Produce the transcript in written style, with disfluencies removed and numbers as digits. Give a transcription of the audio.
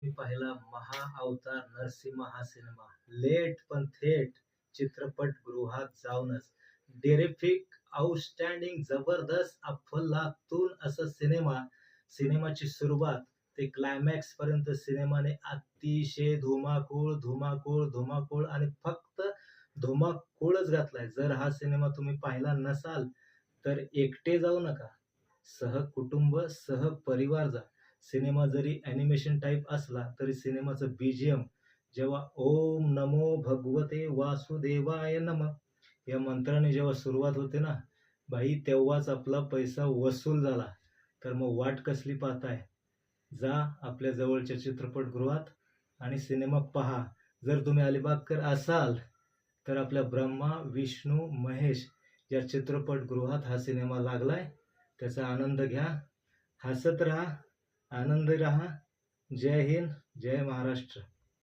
मी पाहिला महाअवतार नरसिंहा हा cinema late पण थेट चित्रपटगृहात जाऊनच. टेरिफिक, आउटस्टँडिंग, जबरदस्त, अफलातून असा सिनेमाची सुरुवात ते क्लायमॅक्स पर्यंत सिनेमाने अतिशय धुमाकूळ, धुमाकूळ, धुमाकूळ आणि फक्त धुमाकूळच घातलाय. जर हा सिनेमा तुम्ही पाहिला नसाल, तर एकटे जाऊ नका. सहकुटुंब, सहपरिवार जा. सिनेमा जरी ॲनिमेशन टाइप असला, तरी सिनेमाचं बीजीएम जेव्हा ओम नमो भगवते वासुदेवाय नमः या मंत्राने जेव्हा सुरुवात होते ना, भाई तेव्हाच आपला पैसा वसूल झाला. तर मग वाट कसली पाहताय? जा आपल्या जवळच्या चित्रपटगृहात आणि सिनेमा पहा. जर तुम्ही अलिबागकर असाल, तर आपल्या ब्रह्मा, विष्णू, महेश या चित्रपटगृहात हा सिनेमा लागलाय. त्याचा आनंद घ्या. हसत राहा, आनंदी राहा. जय हिंद, जय महाराष्ट्र.